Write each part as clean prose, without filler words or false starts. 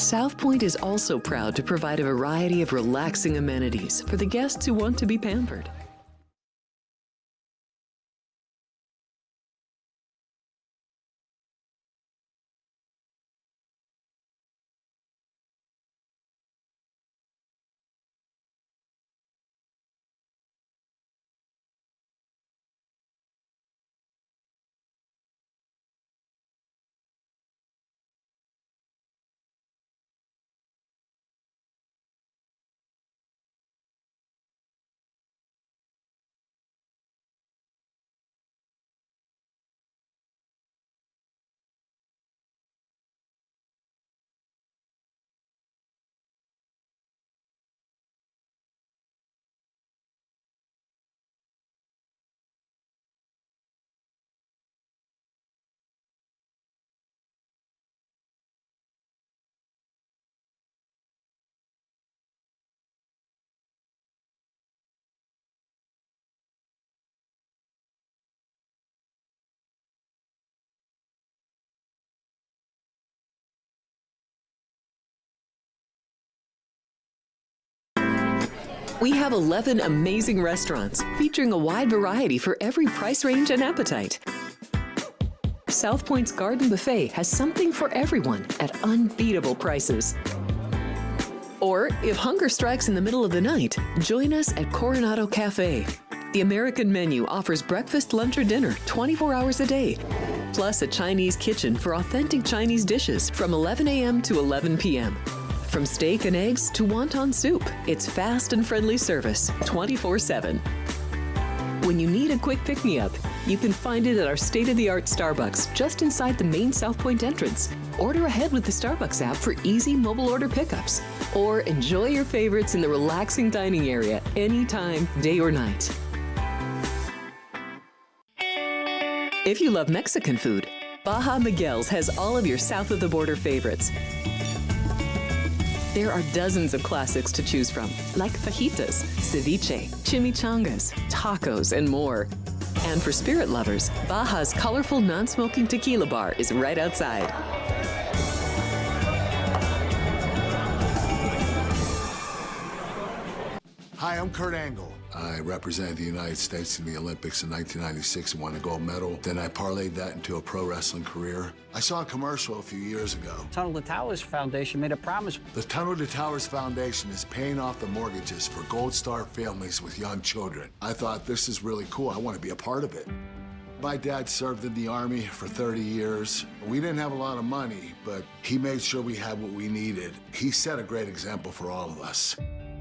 South Point is also proud to provide a variety of relaxing amenities for the guests who want to be pampered. We have 11 amazing restaurants featuring a wide variety for every price range and appetite. South Point's Garden Buffet has something for everyone at unbeatable prices. Or, if hunger strikes in the middle of the night, join us at Coronado Cafe. The American menu offers breakfast, lunch, or dinner 24 hours a day, plus a Chinese kitchen for authentic Chinese dishes from 11 a.m. to 11 p.m. From steak and eggs to wonton soup, it's fast and friendly service 24/7. When you need a quick pick-me-up, you can find it at our state-of-the-art Starbucks just inside the main South Point entrance. Order ahead with the Starbucks app for easy mobile order pickups. Or enjoy your favorites in the relaxing dining area anytime, day or night. If you love Mexican food, Baja Miguel's has all of your south-of-the-border favorites. There are dozens of classics to choose from, like fajitas, ceviche, chimichangas, tacos, and more. And for spirit lovers, Baja's colorful non-smoking tequila bar is right outside. Hi, I'm Kurt Angle. I represented the United States in the Olympics in 1996 and won a gold medal. Then I parlayed that into a pro wrestling career. I saw a commercial a few years ago. Tunnel to Towers Foundation made a promise. The Tunnel to Towers Foundation is paying off the mortgages for Gold Star families with young children. I thought, this is really cool. I want to be a part of it. My dad served in the Army for 30 years. We didn't have a lot of money, but he made sure we had what we needed. He set a great example for all of us.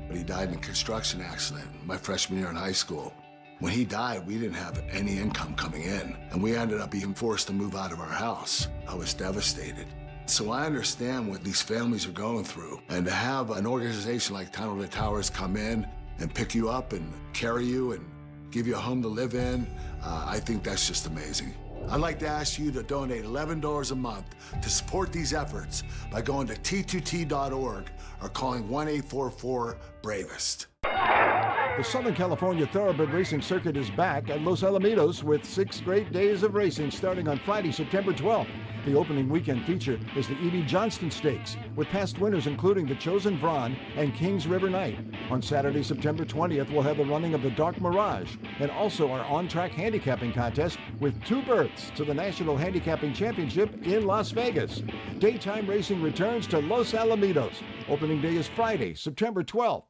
But he died in a construction accident my freshman year in high school. When he died, we didn't have any income coming in, and we ended up being forced to move out of our house. I was devastated. So I understand what these families are going through, and to have an organization like Tunnel to Towers come in and pick you up and carry you and give you a home to live in, I think that's just amazing. I'd like to ask you to donate $11 a month to support these efforts by going to t2t.org or calling 1-844-BRAVEST. The Southern California Thoroughbred Racing Circuit is back at Los Alamitos with 6 great days of racing starting on Friday, September 12th. The opening weekend feature is the E.B. Johnston Stakes, with past winners including the Chosen Vron and Kings River Knight. On Saturday, September 20th, we'll have the running of the Dark Mirage and also our on-track handicapping contest with 2 berths to the National Handicapping Championship in Las Vegas. Daytime racing returns to Los Alamitos. Opening day is Friday, September 12th.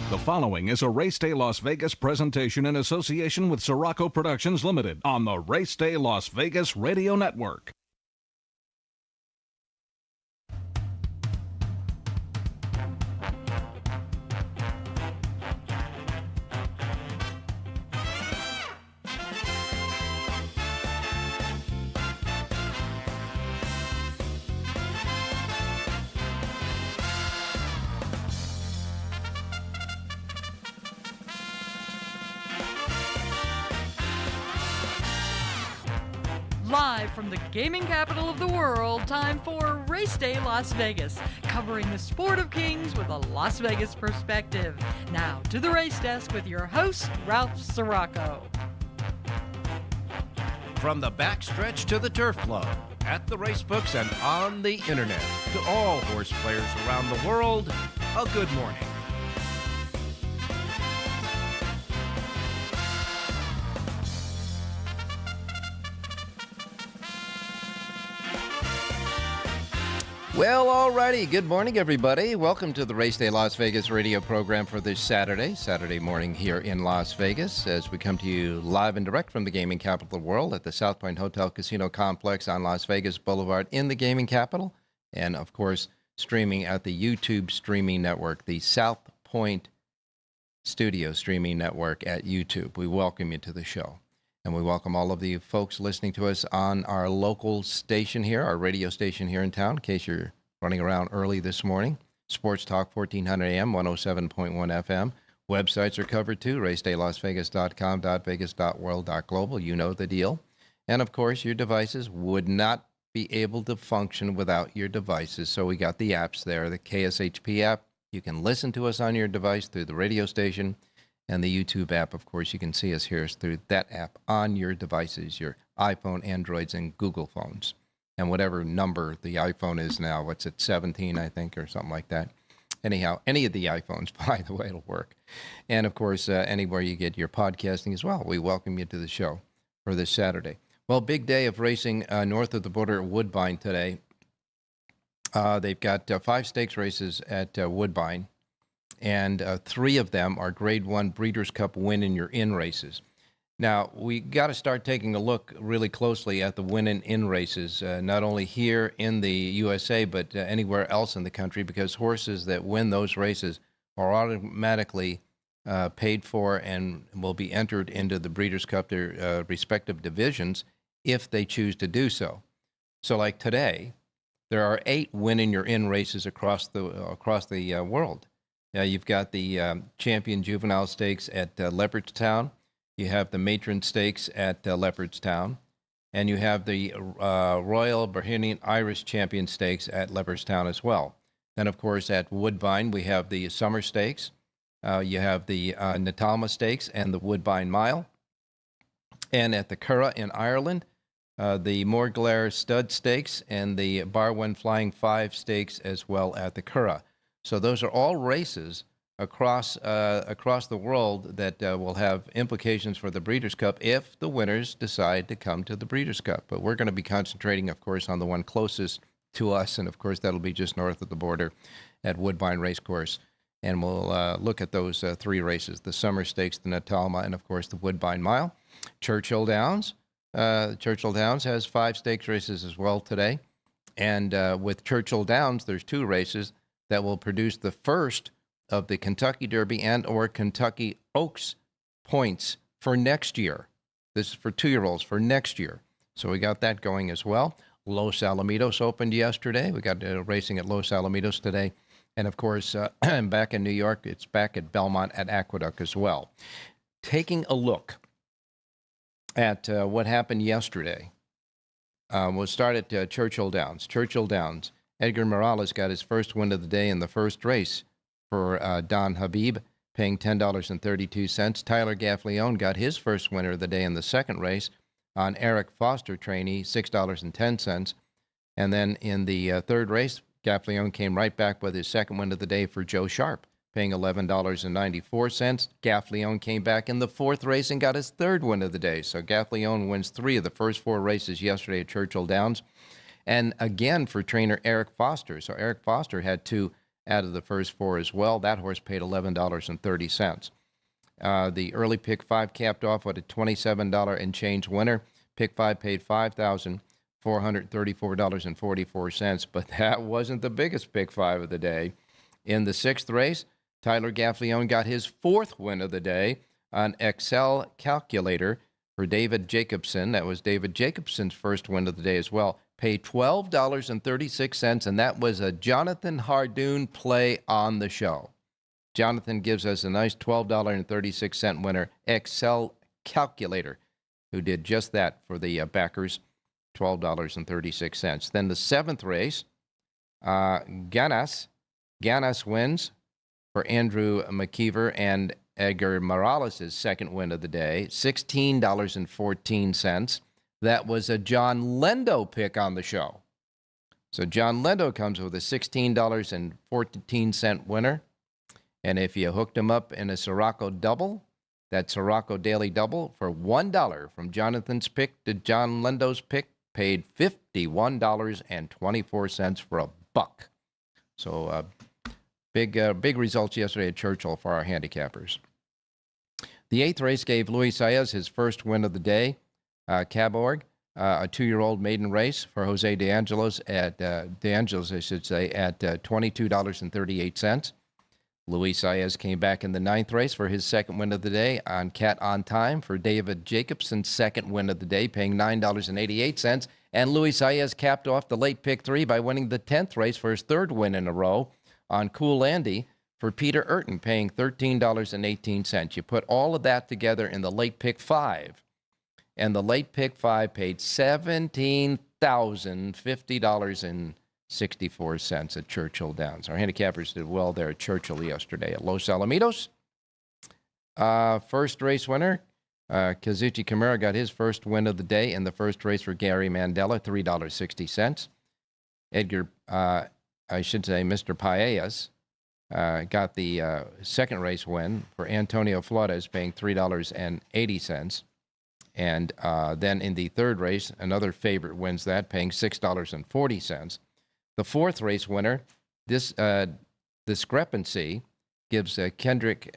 The following is a Race Day Las Vegas presentation in association with Siraco Productions Limited on the Race Day Las Vegas Radio Network. Live from the gaming capital of the world, time for Race Day Las Vegas, covering the sport of kings with a Las Vegas perspective. Now to the race desk with your host, Ralph Siraco. From the backstretch to the turf club, at the racebooks and on the internet. To all horse players around the world, a good morning. Well, alrighty. Good morning, everybody. Welcome to the Race Day Las Vegas radio program for this Saturday morning here in Las Vegas, as we come to you live and direct from the gaming capital of the world at the South Point Hotel Casino Complex on Las Vegas Boulevard in the gaming capital, and of course, streaming at the YouTube streaming network, the South Point Studio streaming network at YouTube. We welcome you to the show. And we welcome all of the folks listening to us on our local station here, our radio station here in town, in case you're running around early this morning. Sports Talk, 1400 AM, 107.1 FM. Websites are covered too, racedaylasvegas.com, .vegas.world, .global. You know the deal. And, of course, your devices would not be able to function without your devices. So we got the apps there, the KSHP app. You can listen to us on your device through the radio station. And the YouTube app, of course, you can see us here through that app on your devices, your iPhone, Androids, and Google phones. And whatever number the iPhone is now, what's it, 17, I think, or something like that. Anyhow, any of the iPhones, by the way, it'll work. And, of course, anywhere you get your podcasting as well. We welcome you to the show for this Saturday. Well, big day of racing north of the border at Woodbine today. They've got 5 stakes races at Woodbine. And 3 of them are Grade 1 Breeders' Cup win-in-your-in races. Now, we got to start taking a look really closely at the win-in-in races, not only here in the USA, but anywhere else in the country, because horses that win those races are automatically paid for and will be entered into the Breeders' Cup, their respective divisions, if they choose to do so. So like today, there are 8 win-in-your-in races across the world. You've got the Champion Juvenile Stakes at Leopardstown. You have the Matron Stakes at Leopardstown. And you have the Royal Bohemian Irish Champion Stakes at Leopardstown as well. Then, of course, at Woodbine, we have the Summer Stakes. You have the Natalma Stakes and the Woodbine Mile. And at the Curragh in Ireland, the Morglair Stud Stakes and the Barwon Flying 5 Stakes as well at the Curragh. So those are all races across the world that will have implications for the Breeders' Cup if the winners decide to come to the Breeders' Cup. But we're going to be concentrating, of course, on the one closest to us, and of course that'll be just north of the border at Woodbine Racecourse. And we'll look at those 3 races: the Summer Stakes, the Natalma, and of course the Woodbine Mile. Churchill Downs. Churchill Downs has 5 stakes races as well today, and with Churchill Downs, there's 2 races that will produce the first of the Kentucky Derby and or Kentucky Oaks points for next year. This is for 2-year-olds for next year. So we got that going as well. Los Alamitos opened yesterday. We got racing at Los Alamitos today. And, of course, back in New York, it's back at Belmont at Aqueduct as well. Taking a look at what happened yesterday, we'll start at Churchill Downs. Churchill Downs. Edgar Morales got his first win of the day in the first race for Don Habib, paying $10.32. Tyler Gaffleone got his first winner of the day in the second race on Eric Foster trainee, $6.10. And then in the third race, Gaffleone came right back with his second win of the day for Joe Sharp, paying $11.94. Gaffleone came back in the fourth race and got his third win of the day. So Gaffleone wins 3 of the first 4 races yesterday at Churchill Downs. And again for trainer Eric Foster. So Eric Foster had 2 out of the first 4 as well. That horse paid $11.30. The early pick 5 capped off with a $27 and change winner. Pick 5 paid $5,434.44, but that wasn't the biggest pick 5 of the day. In the 6th race, Tyler Gaffleone got his 4th win of the day on Excel Calculator for David Jacobson. That was David Jacobson's first win of the day as well. Paid $12.36, and that was a Jonathan Hardoon play on the show. Jonathan gives us a nice $12.36 winner, Excel Calculator, who did just that for the backers, $12.36. Then the 7th race, Ganas wins for Andrew McKeever and Edgar Morales' second win of the day, $16.14. that was a John Lindo pick on the show. So John Lindo comes with a $16.14 winner. And if you hooked him up in a Siraco double, that Siraco daily double for $1 from Jonathan's pick to John Lindo's pick, paid $51.24 for a buck. So big results yesterday at Churchill for our handicappers. The 8th race gave Luis Saez his first win of the day. Caborg, a 2-year-old maiden race for Jose De Angelis at $22.38. Luis Saez came back in the 9th race for his second win of the day on Cat on Time for David Jacobson's second win of the day, paying $9.88. And Luis Saez capped off the late pick 3 by winning the 10th race for his third win in a row on Cool Andy for Peter Urton, paying $13.18. You put all of that together in the late pick 5, and the late pick 5 paid $17,050.64 at Churchill Downs. Our handicappers did well there at Churchill yesterday. At Los Alamitos, first race winner, Kazuchi Kimura got his first win of the day in the first race for Gary Mandela, $3.60. Edgar, Mr. Paellas, got the second race win for Antonio Flores, paying $3.80. And then in the third race, another favorite wins that, paying $6.40. The fourth race winner, this discrepancy gives Kendrick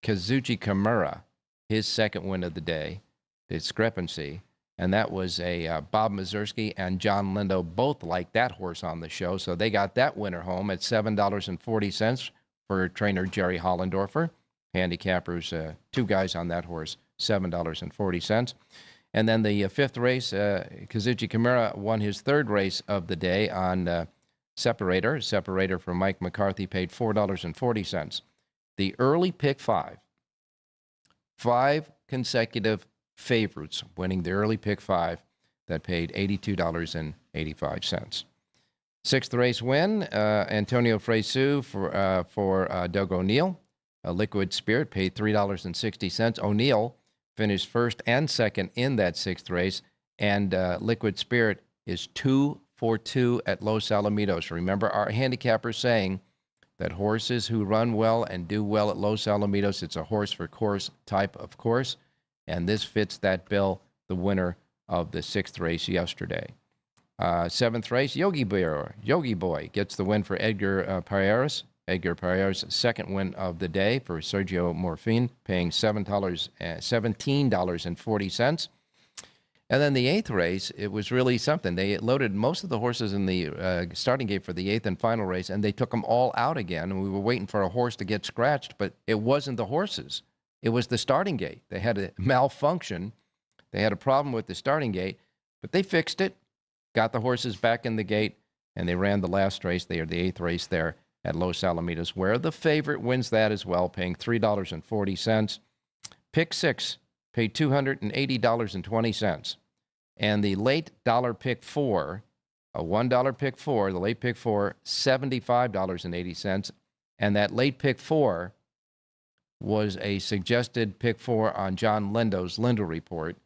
Kazuchi Kimura his second win of the day, discrepancy. And that was a Bob Mazursky and John Lindo both like that horse on the show. So they got that winner home at $7.40 for trainer Jerry Hollendorfer. Handicappers, 2 guys on that horse, $7.40. And then the fifth race, Kazuchi Kimura won his third race of the day on Separator. Separator from Mike McCarthy paid $4.40. The early pick 5 consecutive favorites winning the early pick 5 that paid $82.85. Sixth race win, Antonio Fresu for Doug O'Neill. Liquid Spirit paid $3.60. O'Neill finished first and second in that sixth race, and Liquid Spirit is 2 for 2 at Los Alamitos. Remember our handicapper saying that horses who run well and do well at Los Alamitos, it's a horse for course type of course, and this fits that bill, the winner of the sixth race yesterday. Seventh race, Yogi Boy gets the win for Edgar Pareras. Edgar Pareras' second win of the day for Sergio Morfin, paying $17.40. And then the eighth race, it was really something. They loaded most of the horses in the starting gate for the eighth and final race, and they took them all out again. And we were waiting for a horse to get scratched, but it wasn't the horses. It was the starting gate. They had a malfunction. They had a problem with the starting gate, but they fixed it, got the horses back in the gate, and they ran the last race. They are the eighth race there at Los Alamitos, where the favorite wins that as well, paying $3.40. Pick 6 paid $280.20. And the late dollar pick 4, a $1 pick 4, the late pick 4, $75.80. And that late pick 4 was a suggested pick 4 on John Lindo's Lindo report.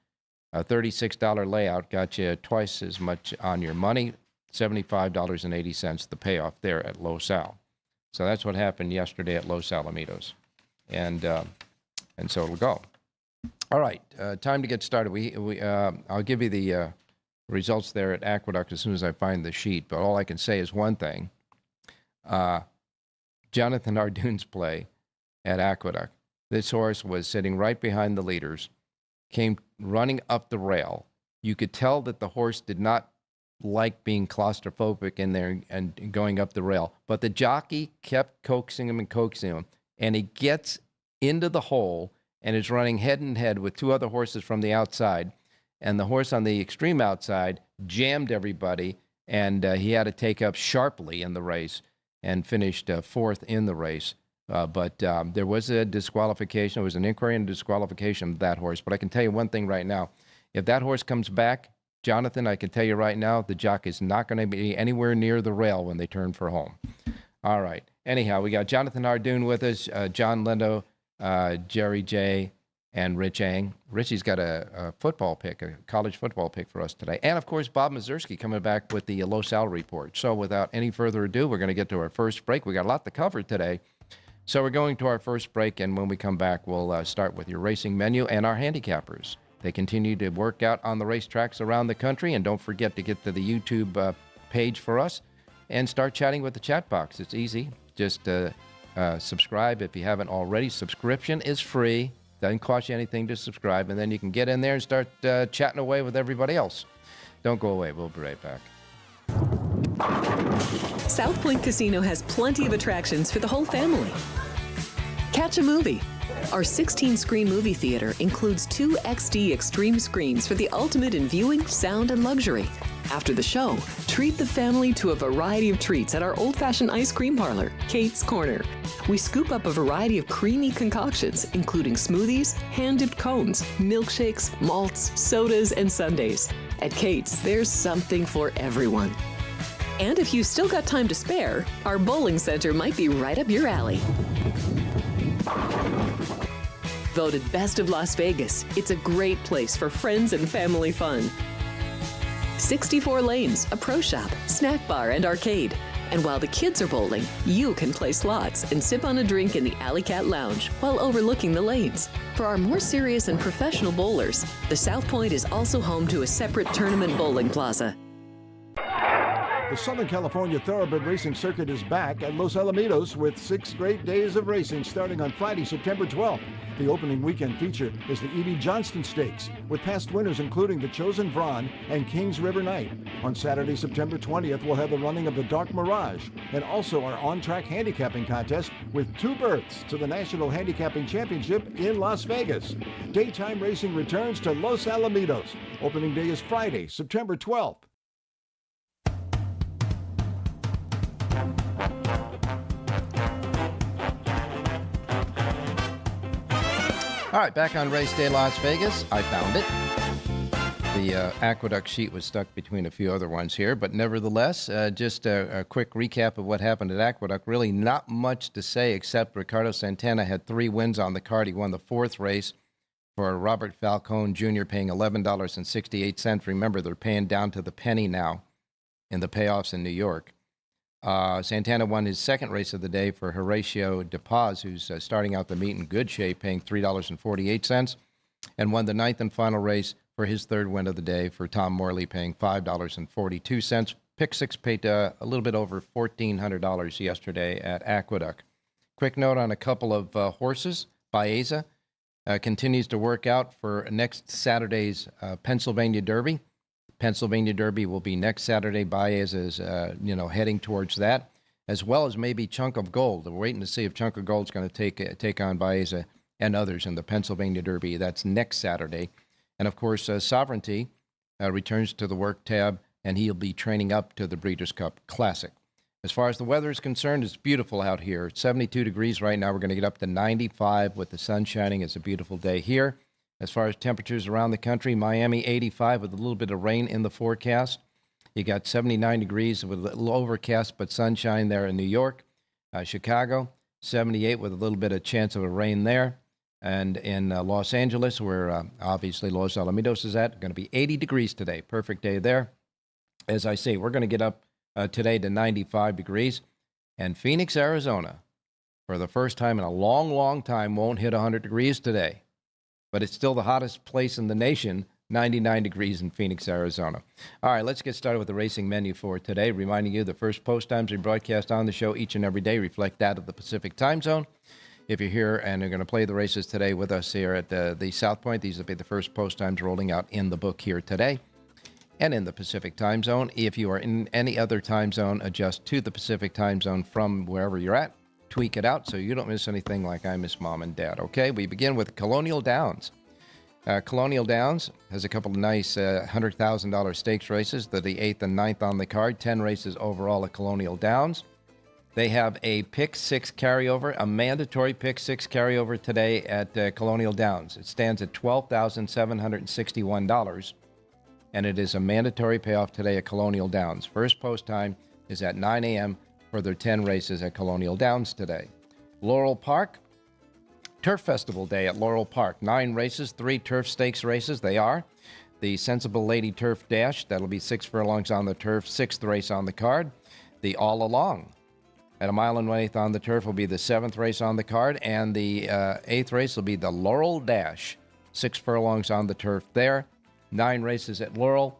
A $36 layout got you twice as much on your money, $75.80, the payoff there at Los Al. So that's what happened yesterday at Los Alamitos. And so it'll go. All right, time to get started. I'll give you the results there at Aqueduct as soon as I find the sheet. But all I can say is one thing. Jonathan Ardoon's play at Aqueduct. This horse was sitting right behind the leaders, came running up the rail. You could tell that the horse did not like being claustrophobic in there and going up the rail. But the jockey kept coaxing him, and he gets into the hole and is running head and head with 2 other horses from the outside. And the horse on the extreme outside jammed everybody, and he had to take up sharply in the race and finished 4th in the race. But there was a disqualification. It was an inquiry and disqualification of that horse. But I can tell you one thing right now. If that horse comes back, Jonathan, I can tell you right now, the jockey is not going to be anywhere near the rail when they turn for home. All right. Anyhow, we got Jonathan Ardoon with us, John Lindo, Jerry J., and Rich Ang. Richie's got a football pick, a college football pick for us today. And, of course, Bob Mazursky coming back with the Los Al report. So without any further ado, we're going to get to our first break. We got a lot to cover today. So we're going to our first break, and when we come back, we'll start with your racing menu and our handicappers. They continue to work out on the racetracks around the country, and don't forget to get to the YouTube page for us and start chatting with the chat box. It's easy. Just subscribe if you haven't already. Subscription is free. Doesn't cost you anything to subscribe, and then you can get in there and start chatting away with everybody else. Don't go away. We'll be right back. South Point Casino has plenty of attractions for the whole family. Catch a movie. Our 16-screen movie theater includes 2 XD Extreme screens for the ultimate in viewing, sound, and luxury. After the show, treat the family to a variety of treats at our old-fashioned ice cream parlor, Kate's Corner. We scoop up a variety of creamy concoctions, including smoothies, hand-dipped cones, milkshakes, malts, sodas, and sundaes. At Kate's, there's something for everyone. And if you've still got time to spare, our bowling center might be right up your alley. Voted Best of Las Vegas, it's a great place for friends and family fun. 64 lanes, a pro shop, snack bar, and arcade. And while the kids are bowling, you can play slots and sip on a drink in the Alley Cat Lounge while overlooking the lanes. For our more serious and professional bowlers, the South Point is also home to a separate tournament bowling plaza. The Southern California Thoroughbred Racing Circuit is back at Los Alamitos with 6 great days of racing starting on Friday, September 12th. The opening weekend feature is the E.B. Johnston Stakes, with past winners including the Chosen Vron and Kings River Knight. On Saturday, September 20th, we'll have the running of the Dark Mirage and also our on-track handicapping contest with 2 berths to the National Handicapping Championship in Las Vegas. Daytime racing returns to Los Alamitos. Opening day is Friday, September 12th. All right, back on Race Day Las Vegas. I found it. The Aqueduct sheet was stuck between a few other ones here, but nevertheless, just a quick recap of what happened at Aqueduct. Really not much to say except Ricardo Santana had 3 wins on the card. He won the 4th race for Robert Falcone Jr., paying $11.68. Remember, they're paying down to the penny now in the payoffs in New York. Santana won his 2nd race of the day for Horatio De Paz, who's starting out the meet in good shape, paying $3.48, and won the 9th and final race for his 3rd win of the day for Tom Morley, paying $5.42. Pick 6 paid a little bit over $1,400 yesterday at Aqueduct. Quick note on a couple of horses. Baeza continues to work out for next Saturday's Pennsylvania Derby. Pennsylvania Derby will be next Saturday. Baez is, heading towards that, as well as maybe Chunk of Gold. We're waiting to see if Chunk of Gold's going to take on Baeza and others in the Pennsylvania Derby. That's next Saturday. And, of course, Sovereignty returns to the work tab, and he'll be training up to the Breeders' Cup Classic. As far as the weather is concerned, it's beautiful out here. It's 72 degrees right now. We're going to get up to 95 with the sun shining. It's a beautiful day here. As far as temperatures around the country, Miami 85 with a little bit of rain in the forecast. You got 79 degrees with a little overcast but sunshine there in New York. Chicago 78 with a little bit of chance of a rain there. And in Los Angeles, where obviously Los Alamitos is at, going to be 80 degrees today. Perfect day there. As I say, we're going to get up today to 95 degrees. And Phoenix, Arizona, for the first time in a long, long time, won't hit 100 degrees today. But it's still the hottest place in the nation, 99 degrees in Phoenix, Arizona. All right, let's get started with the racing menu for today. Reminding you the first post times we broadcast on the show each and every day reflect that of the Pacific time zone. If you're here and are going to play the races today with us here at the South Point, these will be the first post times rolling out in the book here today and in the Pacific time zone. If you are in any other time zone, adjust to the Pacific time zone from wherever you're at. Tweak it out so you don't miss anything like I miss Mom and Dad. Okay, we begin with Colonial Downs. Colonial Downs has a couple of nice $100,000 stakes races. They're the 8th and 9th on the card. 10 races overall at Colonial Downs. They have a pick 6 carryover, a mandatory pick 6 carryover today at Colonial Downs. It stands at $12,761, and it is a mandatory payoff today at Colonial Downs. First post time is at 9 a.m. for their 10 races at Colonial Downs today. Laurel Park, Turf Festival Day at Laurel Park. 9 races, 3 turf stakes races. They are the Sensible Lady Turf Dash. That'll be 6 furlongs on the turf, 6th race on the card. The All Along at 1 1/8 on the turf will be the 7th race on the card. And the 8th race will be the Laurel Dash. 6 furlongs on the turf there. 9 races at Laurel.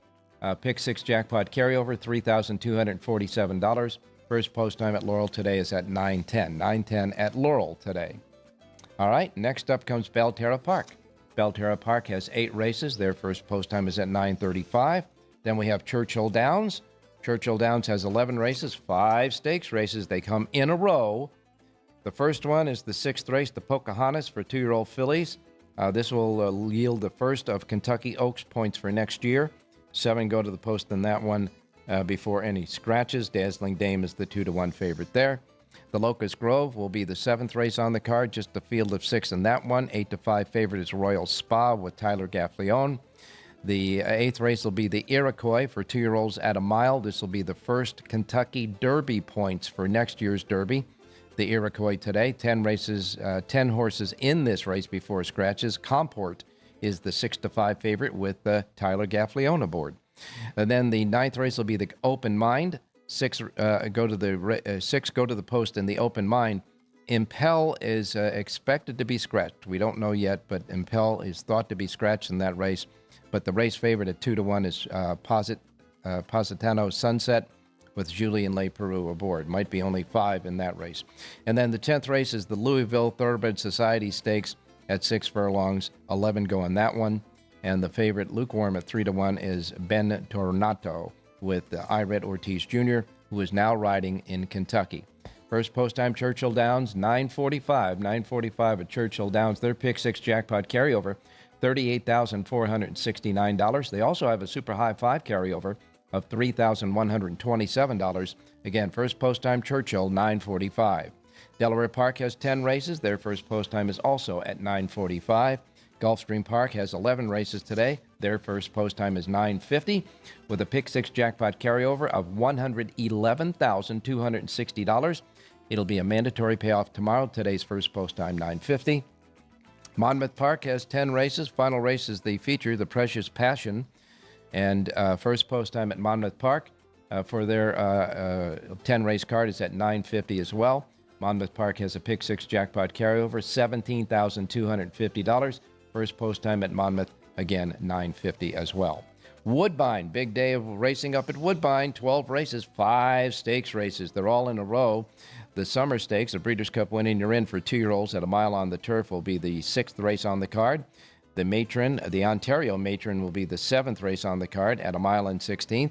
Pick 6 jackpot carryover, $3,247. First post time at Laurel today is at 9:10. 9:10 at Laurel today. All right, next up comes Belterra Park. Belterra Park has 8 races. Their first post time is at 9:35. Then we have Churchill Downs. Churchill Downs has 11 races, 5 stakes races. They come in a row. The first one is the 6th race, the Pocahontas for 2-year-old fillies. This will yield the first of Kentucky Oaks points for next year. 7 go to the post in that one before any scratches. Dazzling Dame is the 2-1 favorite there. The Locust Grove will be the 7th race on the card, just a field of 6 in that one. 8-5 favorite is Royal Spa with Tyler Gaffleone. The 8th race will be the Iroquois for 2-year-olds at 1 mile. This will be the first Kentucky Derby points for next year's Derby. The Iroquois today, 10 races, 10 horses in this race before scratches. Comport is the 6-5 favorite with Tyler Gaffleone aboard. And then the 9th race will be the Open Mind. 6 go to the post in the Open Mind. Impel is expected to be scratched. We don't know yet, but Impel is thought to be scratched in that race. But the race favorite at 2-1 is Positano Sunset with Julien Le Peru aboard. Might be only 5 in that race. And then the 10th race is the Louisville Thoroughbred Society Stakes at 6 furlongs. 11 go in that one. And the favorite, lukewarm at 3-1, is Ben Tornato with Ired Ortiz Jr., who is now riding in Kentucky. First post time, Churchill Downs, 9:45. 9:45 at Churchill Downs. Their pick 6 jackpot carryover, $38,469. They also have a super high 5 carryover of $3,127. Again, first post time, Churchill, 9:45. Delaware Park has 10 races. Their first post time is also at 9:45. Gulfstream Park has 11 races today. Their first post time is 9:50 with a pick 6 jackpot carryover of $111,260. It'll be a mandatory payoff tomorrow. Today's first post time, 9:50. Monmouth Park has 10 races. Final race is the feature, the Precious Passion. And first post time at Monmouth Park for their 10-race card is at 9:50 as well. Monmouth Park has a pick 6 jackpot carryover, $17,250. First post time at Monmouth, again, 9:50 as well. Woodbine, big day of racing up at Woodbine. 12 races, 5 stakes races. They're all in a row. The Summer Stakes, the Breeders' Cup winning you're in for 2-year-olds at 1 mile on the turf, will be the 6th race on the card. The Matron, the Ontario Matron, will be the 7th race on the card at 1 mile and 16th.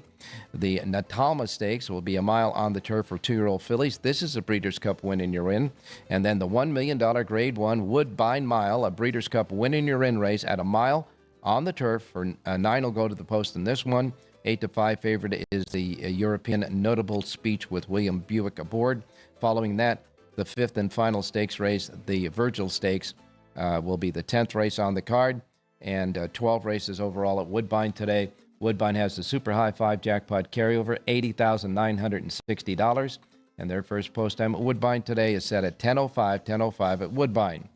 The Natalma Stakes will be 1 mile on the turf for 2-year-old fillies. This is a Breeders' Cup win and you're in. And then the $1 million Grade 1 Woodbine Mile, a Breeders' Cup win and you're in race at 1 mile on the turf. For 9 will go to the post in this one. 8-5 favorite is the European Notable Speech with William Buick aboard. Following that, the 5th and final stakes race, the Virgil Stakes, will be the 10th race on the card, and 12 races overall at Woodbine today. Woodbine has the super high 5 jackpot carryover, $80,960, and their first post time at Woodbine today is set at 10:05 at Woodbine.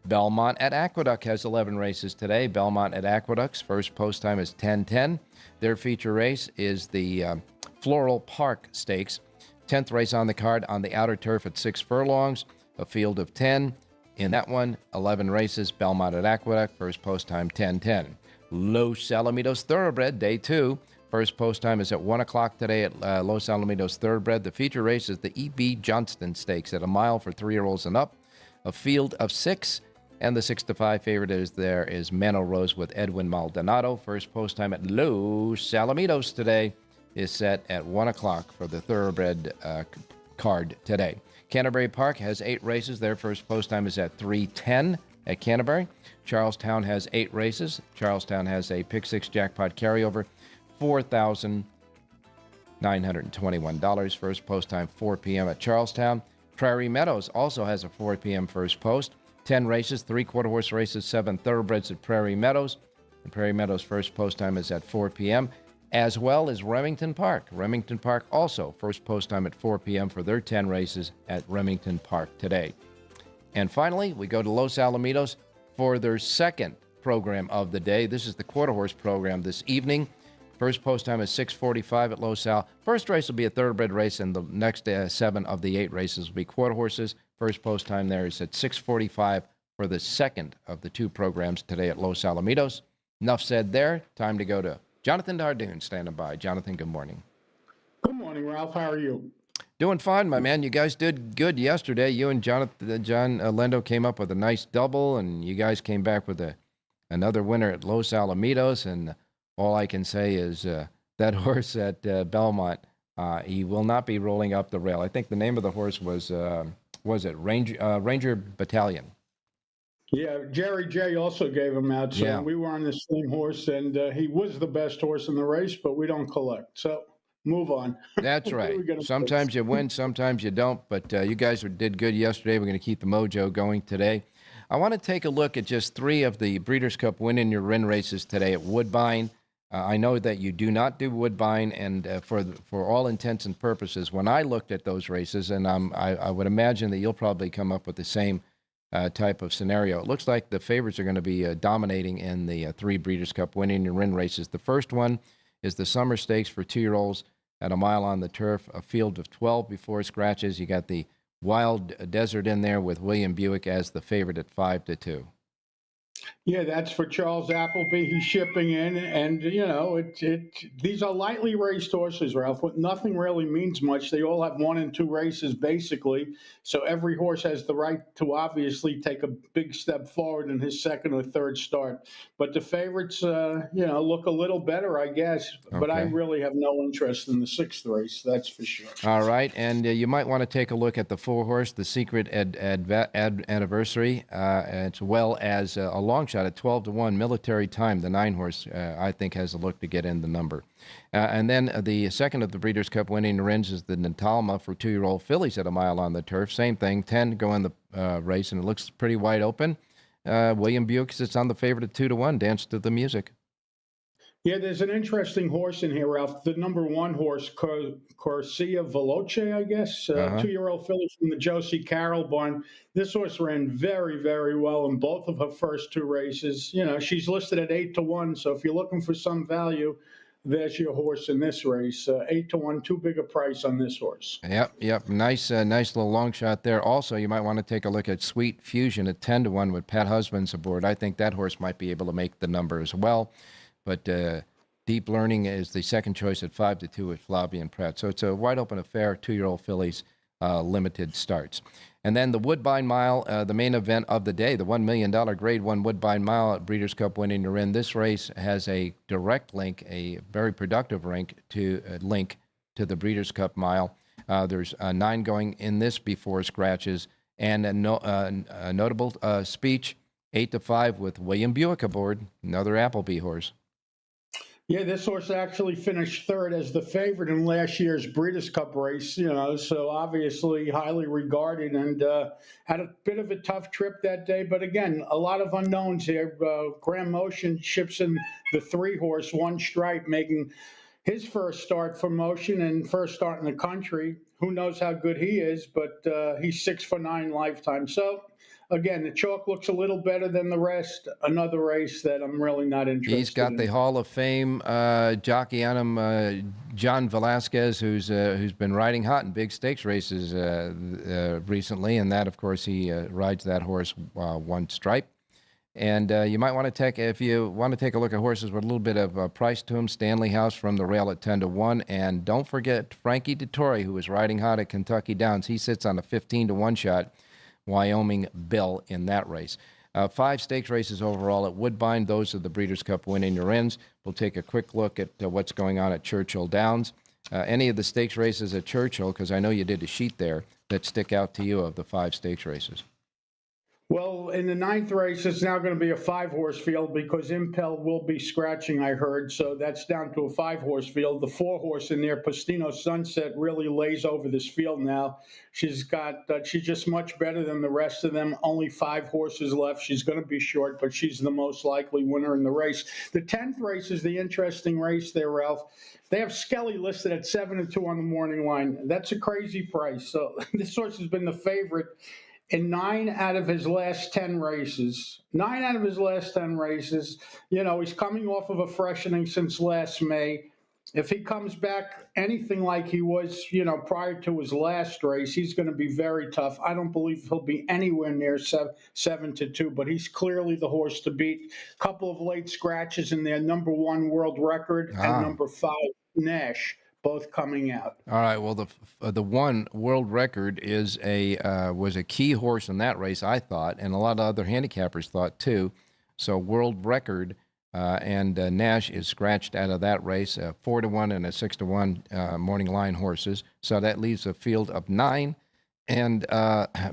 Belmont at Aqueduct has 11 races today. Belmont at Aqueduct's first post time is 10:10. Their feature race is the Floral Park Stakes. 10th race on the card on the outer turf at 6 furlongs, a field of 10. In that one, 11 races, Belmont at Aqueduct, first post time 10:10. Los Alamitos Thoroughbred, day 2. First post time is at 1 o'clock today at Los Alamitos Thoroughbred. The feature race is the E.B. Johnston Stakes at 1 mile for 3-year-olds and up, a field of 6. And the 6-5 favorite is Mano Rose with Edwin Maldonado. First post time at Los Alamitos today is set at 1 o'clock for the Thoroughbred card today. Canterbury Park has 8 races. Their first post time is at 3:10 at Canterbury. Charlestown has 8 races. Charlestown has a pick 6 jackpot carryover, $4,921. First post time 4 p.m. at Charlestown. Prairie Meadows also has a 4 p.m. first post. 10 races, 3/4 horse races, 7 thoroughbreds at Prairie Meadows. And Prairie Meadows' first post time is at 4 p.m., as well as Remington Park. Remington Park also, first post time at 4 p.m. for their 10 races at Remington Park today. And finally, we go to Los Alamitos for their second program of the day. This is the quarter horse program this evening. First post time is 6:45 at Los Al. First race will be a thoroughbred race, and the next 7 of the 8 races will be quarter horses. First post time there is at 6:45 for the second of the 2 programs today at Los Alamitos. Enough said there. Time to go to Jonathan Dardoon standing by. Jonathan, good morning. Good morning, Ralph. How are you? Doing fine, my man. You guys did good yesterday. You and John Lindo came up with a nice double, and you guys came back with another winner at Los Alamitos. And all I can say is that horse at Belmont, he will not be rolling up the rail. I think the name of the horse was it Ranger Battalion? Yeah, Jerry J also gave him out. So Yeah. we were on the same horse, and he was the best horse in the race, but we don't collect. So move on. That's right. Sometimes you win, sometimes you don't. But you guys did good yesterday. We're going to keep the mojo going today. I want to take a look at just 3 of the Breeders' Cup Win in Your Win races today at Woodbine. I know that you do not do Woodbine, and for all intents and purposes, when I looked at those races, and I would imagine that you'll probably come up with the same type of scenario. It looks like the favorites are going to be dominating in the 3 Breeders' Cup Win in Your Win races. The first one is the Summer Stakes for 2-year-olds at a mile on the turf, a field of 12 before scratches. You got the Wild Desert in there with William Buick as the favorite at 5-2. Yeah, that's for Charles Appleby. He's shipping in, and these are lightly raced horses, Ralph. Nothing really means much. They all have 1 and 2 races basically, so every horse has the right to obviously take a big step forward in his second or third start. But the favorites, look a little better, I guess. But I really have no interest in the 6th race. That's for sure. All right, and you might want to take a look at the 4-horse, the Secret Anniversary, as well as a long shot at 12-1 Military Time. The 9-horse, I think, has a look to get in the number. And then the second of the Breeders' Cup winning wins is the Natalma for 2-year-old fillies at a mile on the turf. Same thing, 10 go in the race, and it looks pretty wide open. William Buick sits on the favorite at 2-1. Dance to the music. Yeah, there's an interesting horse in here, Ralph. The number 1 horse, Corsia Veloce, I guess, 2-year-old filly from the Josie Carroll barn. This horse ran very, very well in both of her first 2 races. She's listed at 8-1, so if you're looking for some value, there's your horse in this race. 8-1, too big a price on this horse. Yep. Nice little long shot there. Also, you might want to take a look at Sweet Fusion at 10-1 with Pat Husbands aboard. I think that horse might be able to make the number as well. But Deep Learning is the second choice at 5-2 with Flavia and Pratt. So it's a wide open affair, 2-year-old fillies, limited starts. And then the Woodbine Mile, the main event of the day, the $1 million Grade 1 Woodbine Mile at Breeders' Cup winning to win. This race has a direct link, a very productive link to the Breeders' Cup Mile. There's 9 going in this before scratches, and a notable speech, 8-5 with William Buick aboard, another Appleby horse. Yeah, this horse actually finished 3rd as the favorite in last year's Breeders' Cup race, so obviously highly regarded, and had a bit of a tough trip that day. But again, a lot of unknowns here. Graham Motion ships in the 3-horse, One Stripe, making his first start for Motion and first start in the country. Who knows how good he is, but he's 6 for 9 lifetime. So again, the chalk looks a little better than the rest. Another race that I'm really not interested in. He's got the Hall of Fame jockey on him, John Velasquez, who's been riding hot in big stakes races recently, and that, of course, he rides that horse One Stripe. And you might want to take, if you want to take a look at horses with a little bit of price to them, Stanley House from the rail at 10-1. And don't forget Frankie Dettori, who is riding hot at Kentucky Downs. He sits on a 15-1 shot. Wyoming Bill in that race. 5 stakes races overall at Woodbine. Those are the Breeders' Cup winning your ends. We'll take a quick look at what's going on at Churchill Downs. Any of the stakes races at Churchill, because I know you did a sheet there, that stick out to you of the 5 stakes races? Well, in the 9th race, it's now going to be a 5-horse field because Impel will be scratching, I heard. So that's down to a 5-horse field. The 4-horse in there, Pastino Sunset, really lays over this field now. She's just much better than the rest of them. Only 5 horses left. She's going to be short, but she's the most likely winner in the race. The 10th race is the interesting race there, Ralph. They have Skelly listed at 7-2 on the morning line. That's a crazy price. So this horse has been the favorite in 9 out of his last 10 races. 9 out of his last 10 races. He's coming off of a freshening since last May. If he comes back anything like he was, prior to his last race, he's going to be very tough. I don't believe he'll be anywhere near 7-2, but he's clearly the horse to beat. Couple of late scratches in there, number 1 world record and number 5 Nash, both coming out. All right. Well, the one world record was a key horse in that race, I thought, and a lot of other handicappers thought too. So world record. And Nash is scratched out of that race, 4-1 and a 6-1 morning line horses. So that leaves a field of 9. And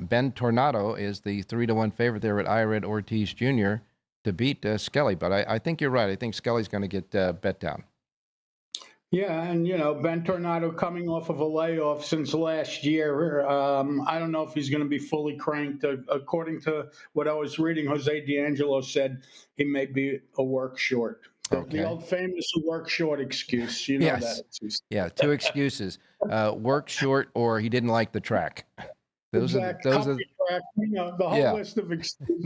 Ben Tornado is the 3-1 favorite there at Ired Ortiz Jr. to beat Skelly. But I think you're right. I think Skelly's going to get bet down. Yeah, and Ben Tornado coming off of a layoff since last year. I don't know if he's going to be fully cranked. According to what I was reading, Jose D'Angelo said he may be a work short. Okay. The old famous work short excuse. You know Yes. that. Yeah, 2 excuses: work short, or he didn't like the track. Those are Track, the whole list of excuses.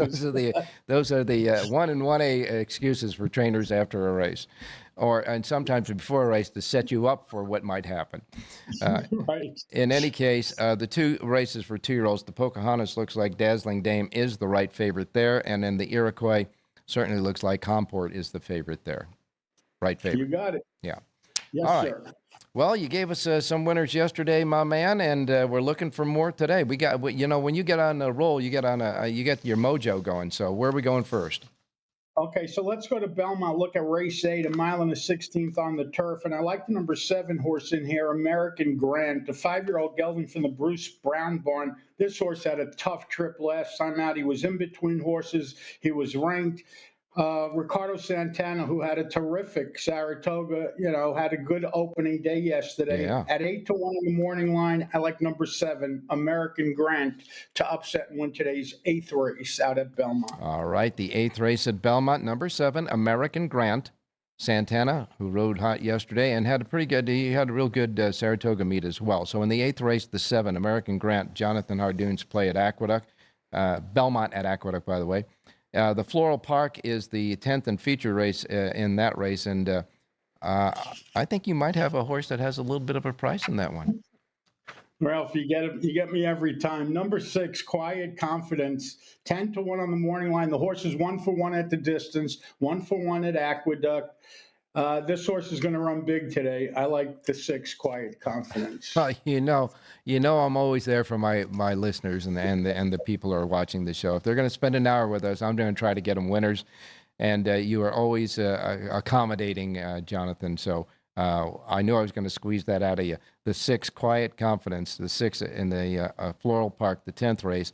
those are the 1 and 1A excuses for trainers after a race, and sometimes before a race to set you up for what might happen. Right. In any case, the 2 races for 2-year-olds, the Pocahontas looks like Dazzling Dame is the right favorite there, and then the Iroquois certainly looks like Comport is the favorite there. Right favorite. You got it. Yeah. Yes, All right. sir. Well, you gave us some winners yesterday, my man, and we're looking for more today. We got, when you get on a roll, you get your mojo going. So where are we going first? Okay, so let's go to Belmont, look at race 8, 1 mile and a 16th on the turf. And I like the number 7 horse in here, American Grant, the 5-year-old gelding from the Bruce Brown barn. This horse had a tough trip last time out. He was in between horses. He was ranked. Ricardo Santana, who had a terrific Saratoga, had a good opening day yesterday. Yeah. At 8-1 in the morning line, I like number 7, American Grant, to upset and win today's 8th race out at Belmont. All right, the 8th race at Belmont, number 7, American Grant. Santana, who rode hot yesterday and had a real good Saratoga meet as well. So in the 8th race, the 7, American Grant, Jonathan Hardoon's play at Aqueduct, Belmont at Aqueduct, by the way. The Floral Park is the 10th and feature race in that race, and I think you might have a horse that has a little bit of a price in that one. Ralph, you get me every time. Number 6, Quiet Confidence, 10-1 on the morning line. The horse is 1-for-1 at the distance, 1-for-1 at Aqueduct. This horse is going to run big today. I like the 6, Quiet Confidence. You know, I'm always there for my listeners and the people who are watching the show. If they're going to spend an hour with us, I'm going to try to get them winners. And you are always accommodating, Jonathan. So I knew I was going to squeeze that out of you. The 6, Quiet Confidence, the 6 in the Floral Park, the 10th race.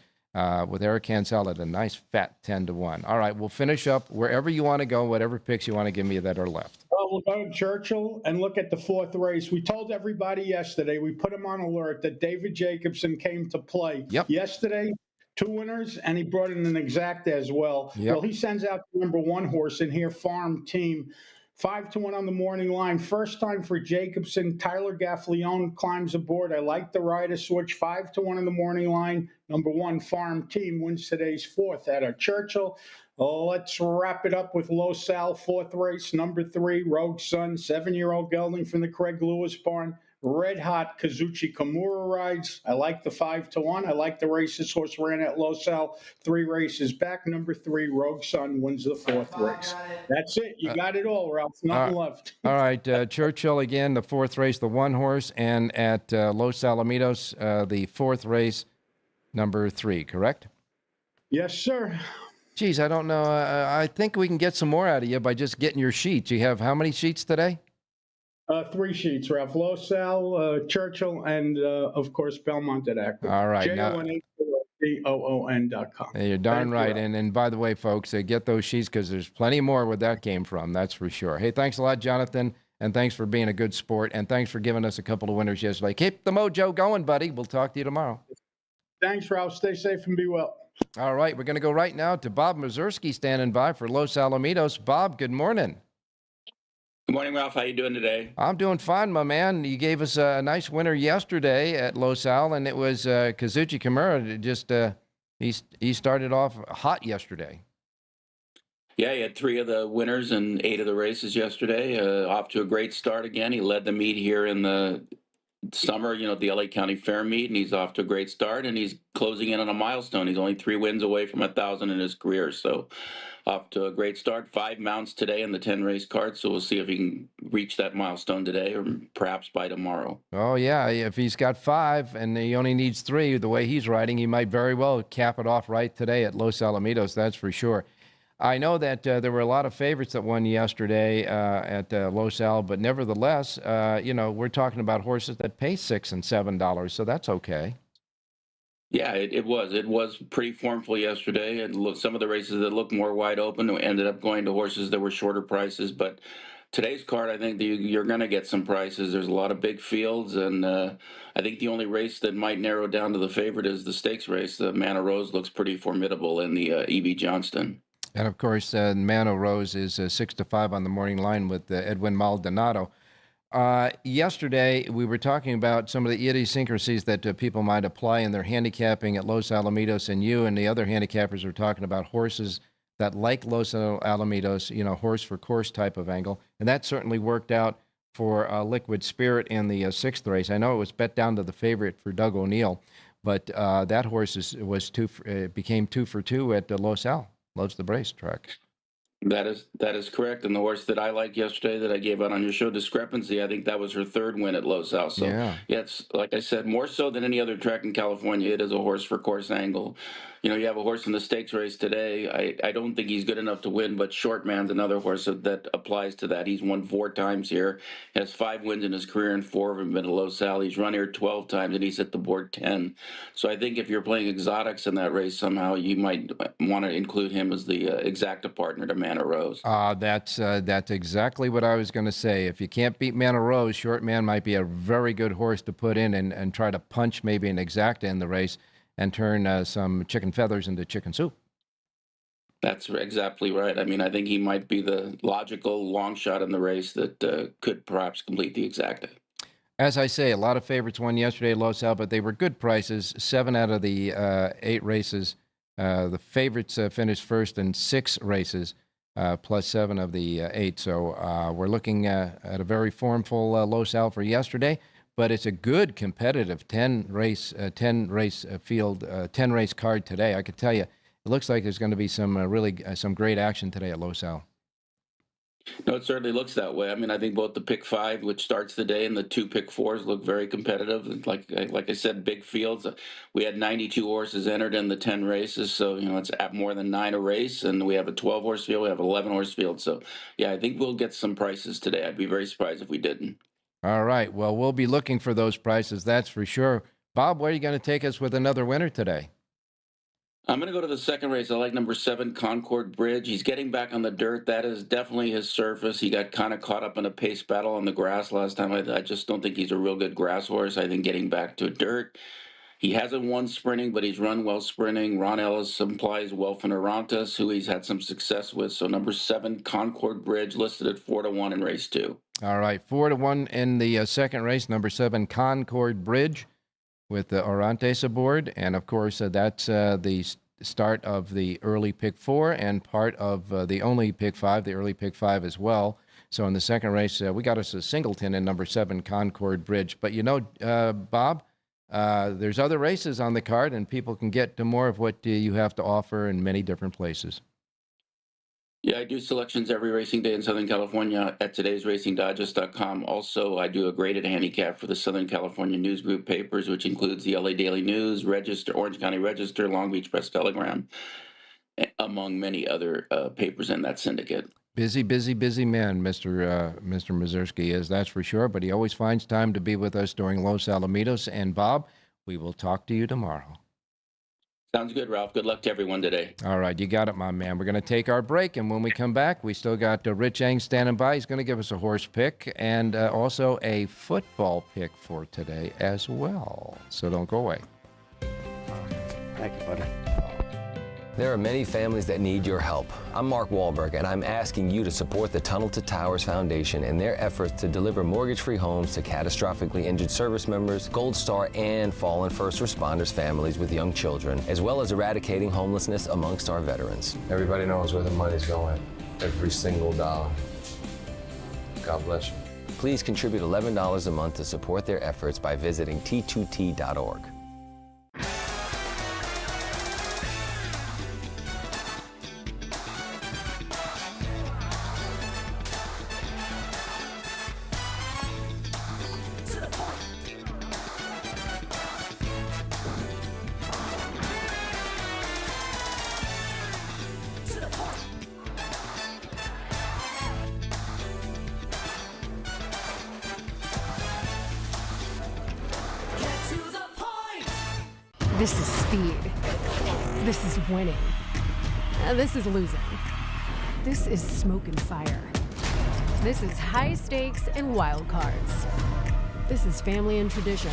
With Eric Cancel at a nice fat 10-1. All right, we'll finish up wherever you want to go, whatever picks you want to give me that are left. Well, we'll go to Churchill and look at the 4th race. We told everybody yesterday, we put him on alert that David Jacobson came to play. Yep. Yesterday, 2 winners, and he brought in an exact as well. Yep. Well, he sends out the number 1 horse in here, Farm Team. 5-1 on the morning line. First time for Jacobson. Tyler Gaffleone climbs aboard. I like the rider switch. 5-1 on the morning line. Number 1, Farm Team, wins today's 4th at a Churchill. Let's wrap it up with Los Al, 4th race. Number 3, Rogue Sun, 7-year-old gelding from the Craig Lewis barn. Red hot Kazuchi Kimura rides. I like the 5-1. I like the race this horse ran at Los Al 3 races back. Number 3, Rogue Sun, wins the 4th race. That's it. You got it all, Ralph. Nothing left. All right, Churchill again, the 4th race, the 1 horse, and at Los Alamitos, the 4th race, number 3, correct? Yes, sir. Geez, I don't know. I think we can get some more out of you by just getting your sheets. You have how many sheets today? 3 sheets, Ralph. Los Al, Churchill, and, of course, Belmont at Aqueduct. All right. JONHOON.com. You're darn right. And by the way, folks, get those sheets because there's plenty more where that came from. That's for sure. Hey, thanks a lot, Jonathan. And thanks for being a good sport. And thanks for giving us a couple of winners yesterday. Keep the mojo going, buddy. We'll talk to you tomorrow. Thanks, Ralph. Stay safe and be well. All right. We're going to go right now to Bob Mazursky standing by for Los Alamitos. Bob, good morning. Good morning, Ralph. How you doing today? I'm doing fine, my man. You gave us a nice winner yesterday at Los Al, and it was Kazuchi Kimura. Just He started off hot yesterday. Yeah, he had 3 of the winners and 8 of the races yesterday. Off to a great start again. He led the meet here in the summer, the LA County Fair meet, and he's off to a great start, and he's closing in on a milestone. He's only 3 wins away from 1,000 in his career, so off to a great start. 5 mounts today in the 10 race card, so we'll see if he can reach that milestone today or perhaps by tomorrow. Oh, yeah, if he's got 5 and he only needs 3, the way he's riding, he might very well cap it off right today at Los Alamitos, that's for sure. I know that there were a lot of favorites that won yesterday at Los Al, but nevertheless, we're talking about horses that pay $6 and $7, so that's okay. Yeah, it was. It was pretty formful yesterday. And some of the races that looked more wide open ended up going to horses that were shorter prices. But today's card, I think you're going to get some prices. There's a lot of big fields, and I think the only race that might narrow down to the favorite is the stakes race. The Manor Rose looks pretty formidable in the E.B. Johnston. And, of course, Mano Rose is 6-5 on the morning line with Edwin Maldonado. Yesterday, we were talking about some of the idiosyncrasies that people might apply in their handicapping at Los Alamitos, and you and the other handicappers were talking about horses that like Los Alamitos, horse for course type of angle. And that certainly worked out for Liquid Spirit in the 6th race. I know it was bet down to the favorite for Doug O'Neill, but that horse became 2 for 2 at Los Al. Loves the racetrack. That is correct. And the horse that I liked yesterday that I gave out on your show, Discrepancy, I think that was her 3rd win at Los Al. So, yeah, it's like I said, more so than any other track in California, it is a horse for course angle. You have a horse in the stakes race today. I don't think he's good enough to win, but Shortman's another horse that applies to that. He's won 4 times here. He has 5 wins in his career, and 4 of them have been at Los Al. He's run here 12 times, and he's hit the board 10. So I think if you're playing exotics in that race somehow, you might want to include him as the exacta partner to Manor Rose. That's exactly what I was going to say. If you can't beat Manor Rose, Shortman might be a very good horse to put in and try to punch maybe an exacta in the race and turn some chicken feathers into chicken soup. That's exactly right. I mean, I think he might be the logical long shot in the race that could perhaps complete the exacta. As I say, a lot of favorites won yesterday at Los Al, but they were good prices. 7 out of the 8 races. The favorites finished first in 6 races, plus 7 of the 8. So we're looking at a very formful Los Al for yesterday. But it's a good competitive 10 race field, 10 race card today. I could tell you, it looks like there's going to be some some great action today at Los Al. No, it certainly looks that way. I mean, I think both the pick 5, which starts the day, and the 2 pick 4s look very competitive. Like I said, big fields. We had 92 horses entered in the 10 races, so it's at more than 9 a race. And we have a 12-horse field. We have an 11-horse field. So yeah, I think we'll get some prices today. I'd be very surprised if we didn't. All right. Well, we'll be looking for those prices, that's for sure. Bob, where are you going to take us with another winner today? I'm going to go to the 2nd race. I like number 7, Concord Bridge. He's getting back on the dirt. That is definitely his surface. He got kind of caught up in a pace battle on the grass last time. I just don't think he's a real good grass horse. I think getting back to dirt. He hasn't won sprinting, but he's run well sprinting. Ron Ellis implies Welfin who he's had some success with. So number 7, Concord Bridge, listed at 4-1 in race 2. All right, 4-1 in the 2nd race. Number 7, Concord Bridge, with the Orantes aboard, and of course that's the start of the early pick 4 and part of the only pick 5, the early pick 5 as well. So in the 2nd race, we got us a singleton in number 7, Concord Bridge. But Bob. There's other races on the card, and people can get to more of what you have to offer in many different places. Yeah, I do selections every racing day in Southern California at todaysracingdigest.com. Also, I do a graded handicap for the Southern California News Group papers, which includes the LA Daily News, Register, Orange County Register, Long Beach Press Telegram, among many other papers in that syndicate. Busy man, Mr. Mazurski is, that's for sure. But he always finds time to be with us during Los Alamitos. And Bob, we will talk to you tomorrow. Sounds good, Ralph. Good luck to everyone today. All right, you got it, my man. We're going to take our break, and when we come back, we still got Rich Eng standing by. He's going to give us a horse pick and also a football pick for today as well. So don't go away. Thank you, buddy. There are many families that need your help. I'm Mark Wahlberg, and I'm asking you to support the Tunnel to Towers Foundation in their efforts to deliver mortgage-free homes to catastrophically injured service members, Gold Star, and fallen first responders families with young children, as well as eradicating homelessness amongst our veterans. Everybody knows where the money's going. Every single dollar. God bless you. Please contribute $11 a month to support their efforts by visiting t2t.org. This is speed. This is winning. This is losing. This is smoke and fire. This is high stakes and wild cards. This is family and tradition.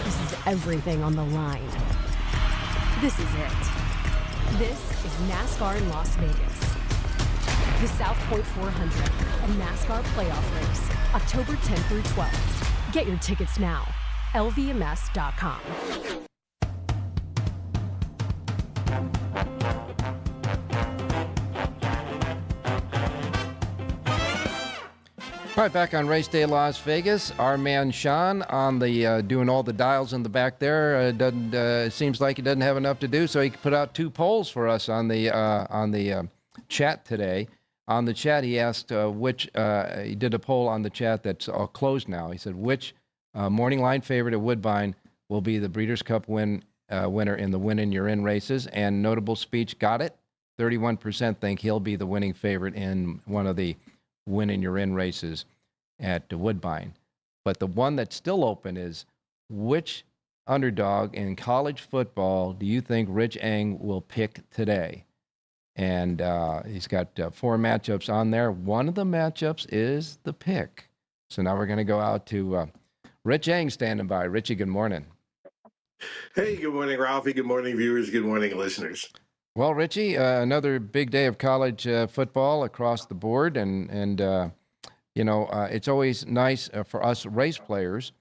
This is everything on the line. This is it. This is NASCAR in Las Vegas. The South Point 400, a NASCAR playoff race, October 10th through 12th. Get your tickets now. LVMS.com. All right, back on Race Day Las Vegas. Our man Sean on the doing all the dials in the back there. Seems like he doesn't have enough to do, so he put out 2 polls for us on the chat today. On the chat, he asked he did a poll on the chat that's all closed now. He said which morning line favorite at Woodbine will be the Breeders' Cup winner in the Win and You're In races, and Notable Speech got it. 31% think he'll be the winning favorite in one of the Win and You're In races at Woodbine. But the one that's still open is which underdog in college football do you think Rich Eng will pick today? And he's got 4 matchups on there. One of the matchups is the pick. So now we're going to go out to Rich Eng standing by. Richie, good morning. Hey, good morning, Ralphie. Good morning, viewers. Good morning, listeners. Well, Richie, another big day of college football across the board, and it's always nice for us race players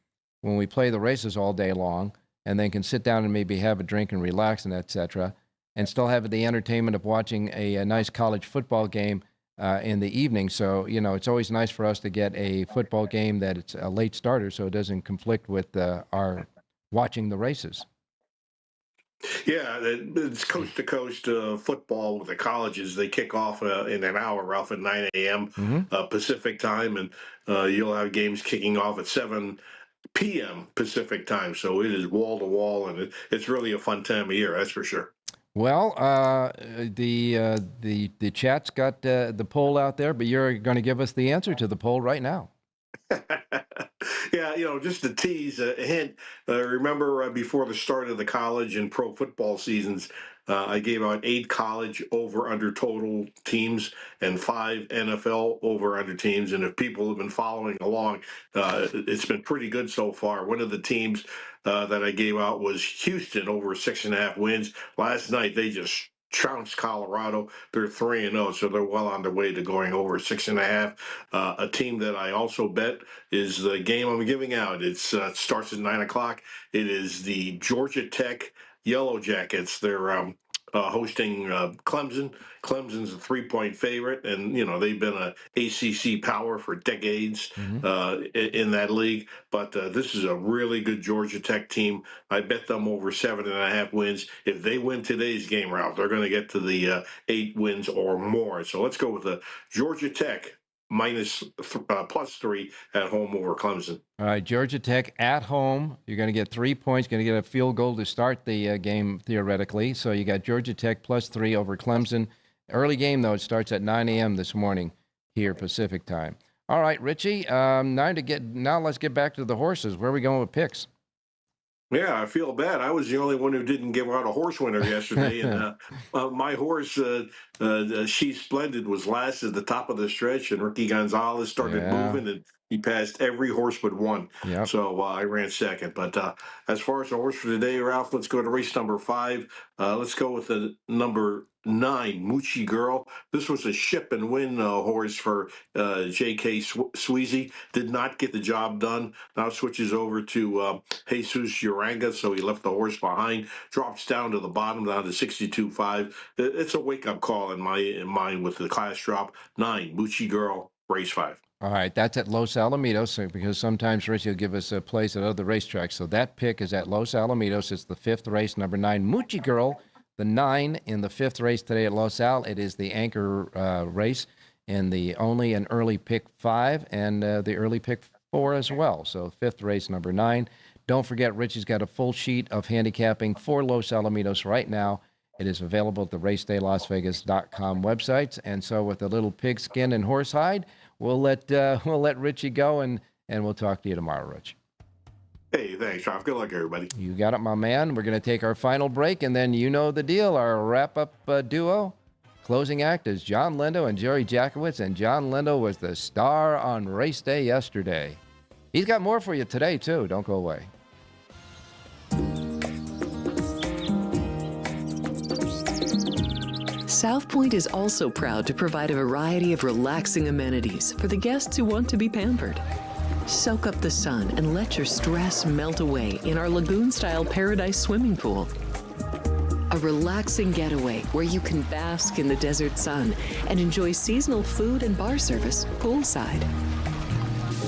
when we play the races all day long, and then can sit down and maybe have a drink and relax and etc., and still have the entertainment of watching a nice college football game in the evening. So it's always nice for us to get a football game that it's a late starter, so it doesn't conflict with our watching the races. Yeah, it's coast-to-coast football with the colleges. They kick off in an hour, Ralph, at 9 a.m. Pacific time, and you'll have games kicking off at 7 p.m. Pacific time. So it is wall-to-wall, and it's really a fun time of year, that's for sure. Well, the chat's got the poll out there, but you're going to give us the answer to the poll right now. Yeah, just to tease a hint, remember before the start of the college and pro football seasons, I gave out 8 college over-under total teams and 5 NFL over-under teams. And if people have been following along, it's been pretty good so far. One of the teams that I gave out was Houston over 6.5 wins. Last night, they just trounced Colorado. They're 3-0, so they're well on their way to going over 6.5. A team that I also bet is the game I'm giving out. It starts at 9 o'clock. It is the Georgia Tech Yellow Jackets. They're hosting Clemson. Clemson's a 3-point favorite, and they've been a ACC power for decades in that league. But this is a really good Georgia Tech team. I bet them over 7.5 wins. If they win today's game, Ralph, they're going to get to the 8 wins or more. So let's go with the Georgia Tech +3 at home over Clemson. All right, Georgia Tech at home. You're going to get 3 points. Going to get a field goal to start the game theoretically. So you got Georgia Tech +3 over Clemson. Early game though. It starts at 9 a.m. this morning here Pacific time. All right, Richie. Now let's get back to the horses. Where are we going with picks? Yeah, I feel bad. I was the only one who didn't give out a horse winner yesterday, and my horse, She's Splendid, was last at the top of the stretch, and Ricky Gonzalez started moving, and he passed every horse but one. Yep. So I ran second. But as far as the horse for today, Ralph, let's go to race number 5. Let's go with the number 9, Moochie Girl. This was a ship and win horse for J.K. Sweezy. Did not get the job done. Now switches over to Jesus Uranga, so he left the horse behind. Drops down to the bottom, down to 62.5. It's a wake-up call in my mind with the class drop. 9, Moochie Girl, race 5. All right, that's at Los Alamitos, because sometimes Rich will give us a place at other racetracks. So that pick is at Los Alamitos. It's the 5th race, number 9, Moochie Girl, the 9 in the 5th race today at Los Al. It is the anchor race and the only an early pick 5 and the early pick 4 as well. So 5th race, number 9. Don't forget, Richie's got a full sheet of handicapping for Los Alamitos right now. It is available at the racedaylasvegas.com websites. And so with a little pigskin and horsehide, we'll let Richie go, and we'll talk to you tomorrow, Rich. Hey, thanks, Ralph. Good luck, everybody. You got it, my man. We're going to take our final break, and then you know the deal. Our wrap-up duo, closing act, is John Lindo and Jerry Jackowitz, and John Lindo was the star on race day yesterday. He's got more for you today, too. Don't go away. South Point is also proud to provide a variety of relaxing amenities for the guests who want to be pampered. Soak up the sun and let your stress melt away in our lagoon-style paradise swimming pool. A relaxing getaway where you can bask in the desert sun and enjoy seasonal food and bar service poolside.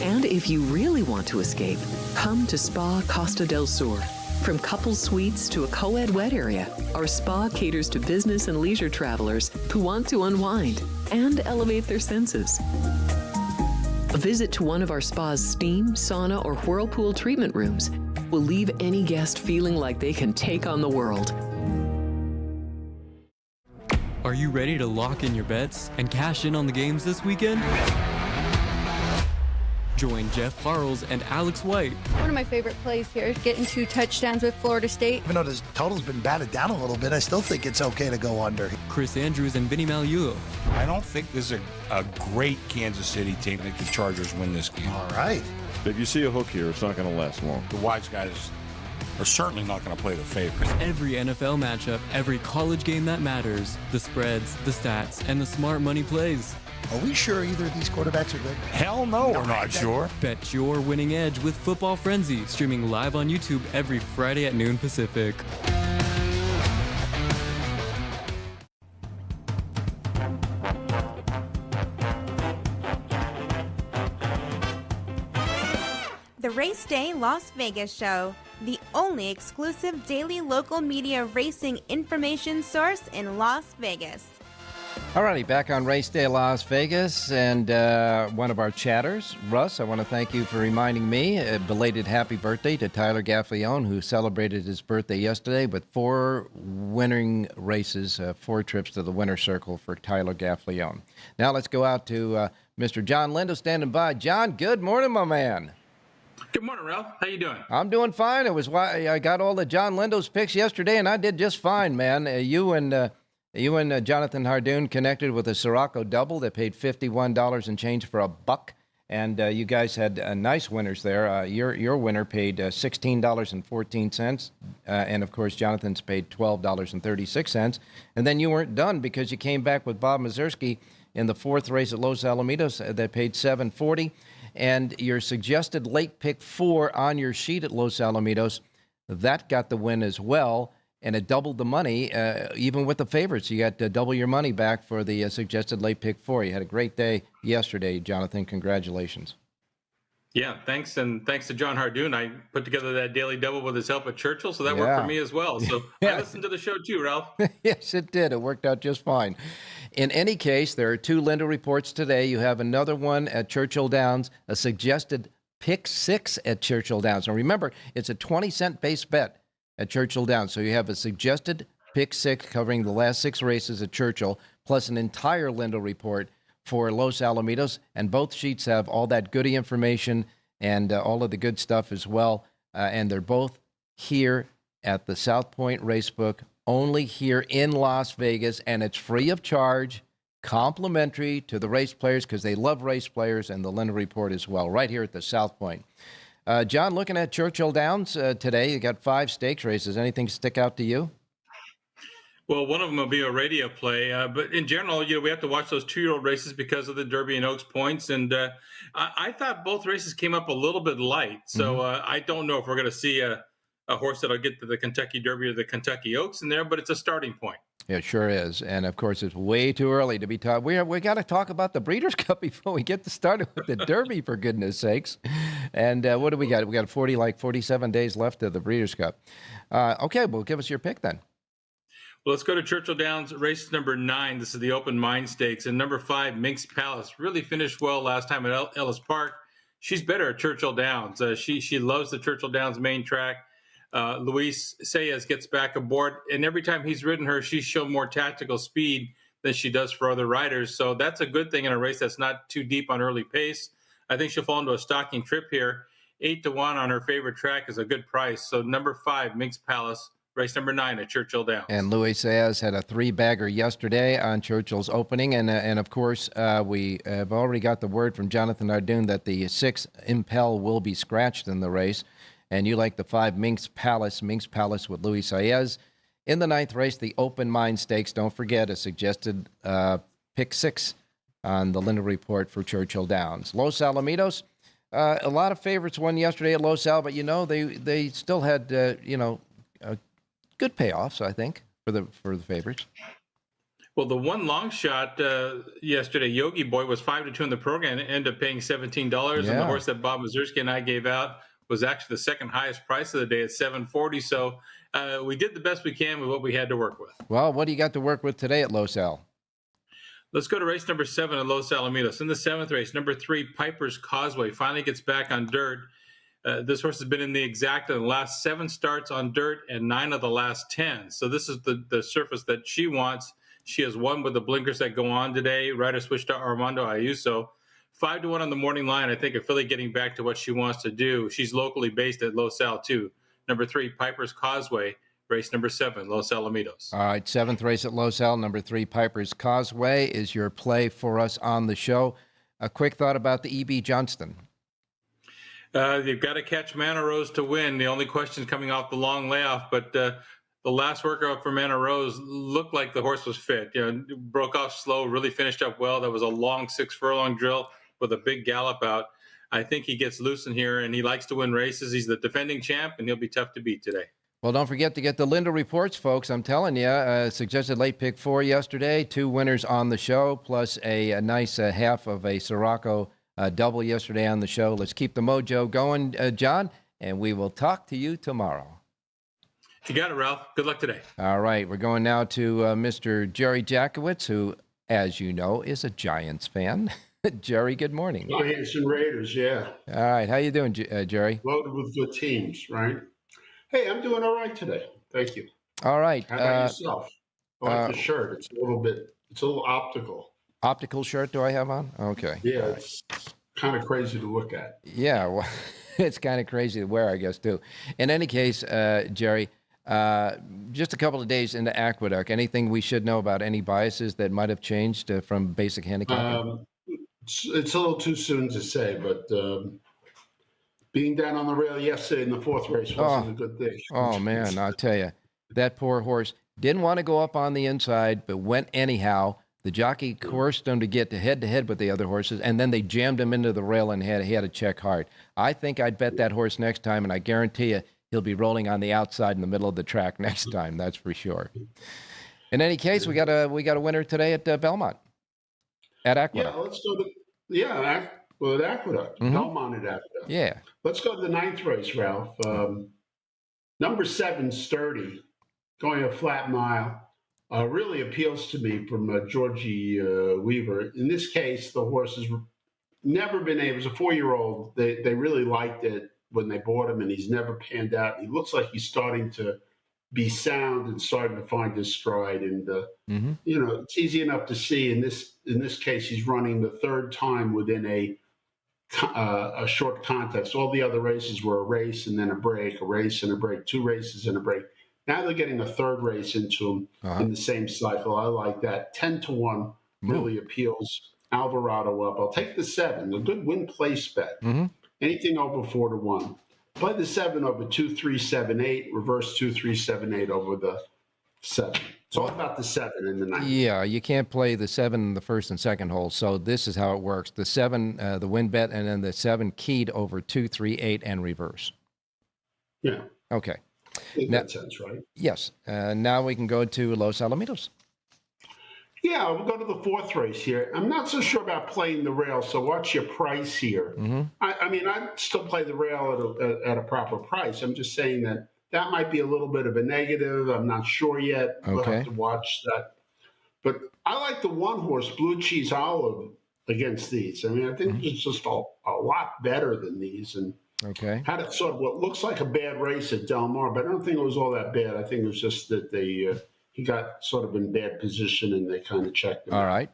And if you really want to escape, come to Spa Costa del Sur. From couple suites to a co-ed wet area, our spa caters to business and leisure travelers who want to unwind and elevate their senses. A visit to one of our spa's steam, sauna, or whirlpool treatment rooms will leave any guest feeling like they can take on the world. Are you ready to lock in your bets and cash in on the games this weekend? Join Jeff Parles and Alex White. One of my favorite plays here is getting 2 touchdowns with Florida State. Even though the total's been batted down a little bit, I still think it's okay to go under. Chris Andrews and Vinny Magliulo. I don't think this is a great Kansas City team. I think the Chargers win this game. All right. If you see a hook here, it's not going to last long. The wise guys are certainly not going to play the favorites. Every NFL matchup, every college game that matters, the spreads, the stats, and the smart money plays. Are we sure either of these quarterbacks are good? Hell no, we're not sure. Bet your winning edge with Football Frenzy, streaming live on YouTube every Friday at noon Pacific. The Race Day Las Vegas Show, the only exclusive daily local media racing information source in Las Vegas. Alrighty, back on Race Day Las Vegas, and one of our chatters, Russ, I want to thank you for reminding me. A belated happy birthday to Tyler Gaffleone, who celebrated his birthday yesterday with 4 winning races, 4 trips to the winner's circle for Tyler Gaffleone. Now let's go out to Mr. John Lindo standing by. John, good morning, my man. Good morning, Ralph. How you doing? I'm doing fine. It was why I got all the John Lindo's picks yesterday, and I did just fine, man. You and Jonathan Hardoon connected with a Siraco double that paid $51 and change for $1, and you guys had nice winners there. Your winner paid $16.14, and of course Jonathan's paid $12.36. And then you weren't done because you came back with Bob Mazursky in the 4th race at Los Alamitos that paid $7.40, and your suggested late pick 4 on your sheet at Los Alamitos, that got the win as well. And it doubled the money, even with the favorites. You got double your money back for the suggested late pick 4. You had a great day yesterday, Jonathan. Congratulations. Yeah, thanks. And thanks to John Hardoon. I put together that daily double with his help at Churchill, so that worked for me as well. So I listened to the show too, Ralph. Yes, it did. It worked out just fine. In any case, there are 2 Lindo reports today. You have another one at Churchill Downs, a suggested pick 6 at Churchill Downs. Now remember, it's a 20-cent base bet at Churchill Downs. So you have a suggested pick 6 covering the last 6 races at Churchill, plus an entire Lindo report for Los Alamitos. And both sheets have all that goody information and all of the good stuff as well. And they're both here at the South Point Racebook, only here in Las Vegas, and it's free of charge, complimentary to the race players because they love race players, and the Lindo Report as well, right here at the South Point. John, looking at Churchill Downs today, you got 5 stakes races. Anything stick out to you? Well, one of them will be a radio play, but in general, we have to watch those 2-year-old races because of the Derby and Oaks points. And I thought both races came up a little bit light, so I don't know if we're going to see a horse that'll get to the Kentucky Derby or the Kentucky Oaks in there, but it's a starting point. It sure is, and of course, it's way too early to be talking. We got to talk about the Breeders' Cup before we get started with the Derby, for goodness sakes. And what do we got? We got 47 days left of the Breeders' Cup. Okay, well, give us your pick then. Well, let's go to Churchill Downs, race number 9. This is the Open Mind Stakes. And number 5, Minx Palace, really finished well last time at Ellis Park. She's better at Churchill Downs. She loves the Churchill Downs main track. Luis Saez gets back aboard, and every time he's ridden her, she's shown more tactical speed than she does for other riders. So that's a good thing in a race that's not too deep on early pace. I think she'll fall into a stocking trip here. 8-1 on her favorite track is a good price. So number 5, Minx Palace, race number 9 at Churchill Downs. And Luis Saez had a 3-bagger yesterday on Churchill's opening. And of course, we have already got the word from Jonathan Ardoon that the 6 Impel will be scratched in the race. And you like the 5 Minx Palace with Luis Saez. In the 9th race, the Open Mind Stakes. Don't forget a suggested pick 6 on the Lindo Report for Churchill Downs. Los Alamitos, a lot of favorites won yesterday at Los Al, but they still had good payoffs, I think, for the favorites. Well, the one long shot yesterday, Yogi Boy, was 5-2 in the program and ended up paying $17. Yeah. And the horse that Bob Mazurski and I gave out was actually the second highest price of the day at $740. So we did the best we can with what we had to work with. Well, what do you got to work with today at Los Al? Let's go to race number 7 at Los Alamitos. In the 7th race, number 3, Piper's Causeway, finally gets back on dirt. This horse has been in the exacta in the last 7 starts on dirt and 9 of the last 10. So this is the surface that she wants. She has won with the blinkers that go on today. Rider switched to Armando Ayuso. 5-1 on the morning line. I think a filly getting back to what she wants to do. She's locally based at Los Al too. Number 3, Piper's Causeway, race number 7, Los Alamitos. All right, 7th race at Los Al, number 3, Piper's Causeway is your play for us on the show. A quick thought about the E.B. Johnston. You've got to catch Mana Rose to win. The only question coming off the long layoff, but the last workout for Mana Rose looked like the horse was fit. Broke off slow, really finished up well. That was a long 6-furlong drill with a big gallop out. I think he gets loose in here, and he likes to win races. He's the defending champ, and he'll be tough to beat today. Well, don't forget to get the Lindo reports, folks. I'm telling you, suggested late pick 4 yesterday, 2 winners on the show, plus a nice half of a Siraco double yesterday on the show. Let's keep the mojo going, John, and we will talk to you tomorrow. You got it, Ralph. Good luck today. All right, we're going now to Mr. Jerry Jackowitz, who, as you know, is a Giants fan. Jerry, good morning. Giants and Raiders, yeah. All right, how you doing, Jerry? Loaded with good teams, right? Hey, I'm doing all right today. Thank you. All right. How about yourself? I like the shirt. It's a little optical. Optical shirt do I have on? Okay. Yeah, it's kind of crazy to look at. Yeah, well, it's kind of crazy to wear, I guess, too. In any case, Jerry, just a couple of days into Aqueduct, anything we should know about any biases that might have changed from basic handicapping? It's a little too soon to say, but being down on the rail yesterday in the 4th race wasn't a good thing. Oh, man, I'll tell you. That poor horse didn't want to go up on the inside, but went anyhow. The jockey coerced him to get to head-to-head with the other horses, and then they jammed him into the rail, and he had to check hard. I think I'd bet that horse next time, and I guarantee you he'll be rolling on the outside in the middle of the track next time. That's for sure. In any case, we got a winner today at Belmont. At Aqueduct. Yeah, let's go to at Aqueduct. Mm-hmm. Belmont at Aqueduct. Yeah. Let's go to the 9th race, Ralph. Number 7, Sturdy, going a flat mile, really appeals to me from Georgie Weaver. In this case, the horse has never been able. It was a 4-year-old. They really liked it when they bought him, and he's never panned out. He looks like he's starting to be sound and starting to find his stride. And it's easy enough to see. In this case, he's running the 3rd time within a a short contest. All the other races were a race and then a break, a race and a break, 2 races and a break. Now they're getting a third race into them in the same cycle. I like that. 10-1 really appeals Alvarado up. I'll take the 7, a good win place bet. Anything over 4-1. Play the 7 over 2, 3, 7, 8. Reverse 2, 3, 7, 8 over the 7. It's all about the 7 and the 9. Yeah, you can't play the 7 in the first and second hole. So this is how it works: the 7, the win bet, and then the 7 keyed over 2, 3, 8, and reverse. Yeah. Okay. That sense, right? Yes. Now we can go to Los Alamitos. Yeah, we'll go to the 4th race here. I'm not so sure about playing the rail, so what's your price here? I mean, I'd still play the rail at a proper price. I'm just saying that might be a little bit of a negative. I'm not sure yet. We'll have to watch that. But I like the 1-horse Blue Cheese Olive against these. I mean, I think it's just a lot better than these. And had it sort of what looks like a bad race at Del Mar, but I don't think it was all that bad. I think it was just that he got sort of in bad position and they kind of checked him. All right.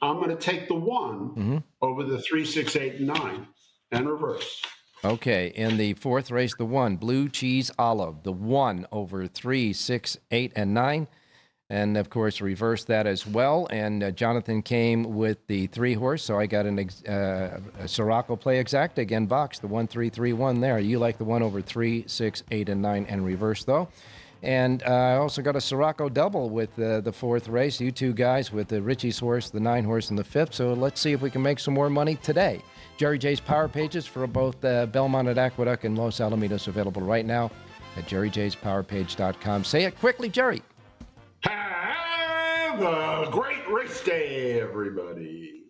I'm going to take the 1 over the 3, 6, 8, and 9 and reverse. Okay, in the 4th race, the 1, Blue Cheese Olive, the 1 over 3, 6, 8, and 9. And, of course, reverse that as well. And Jonathan came with the 3-horse, so I got a Siraco play exact, again, box, the 1, 3, 3, 1 there. You like the 1 over 3, 6, 8, and 9 and reverse, though. And I also got a Siraco double with the 4th race. You two guys with the Richie's horse, the 9-horse, and the 5th. So let's see if we can make some more money today. Jerry J's Power Pages for both Belmont at Aqueduct and Los Alamitos available right now at jerryjspowerpage.com. Say it quickly, Jerry. Have a great race day, everybody.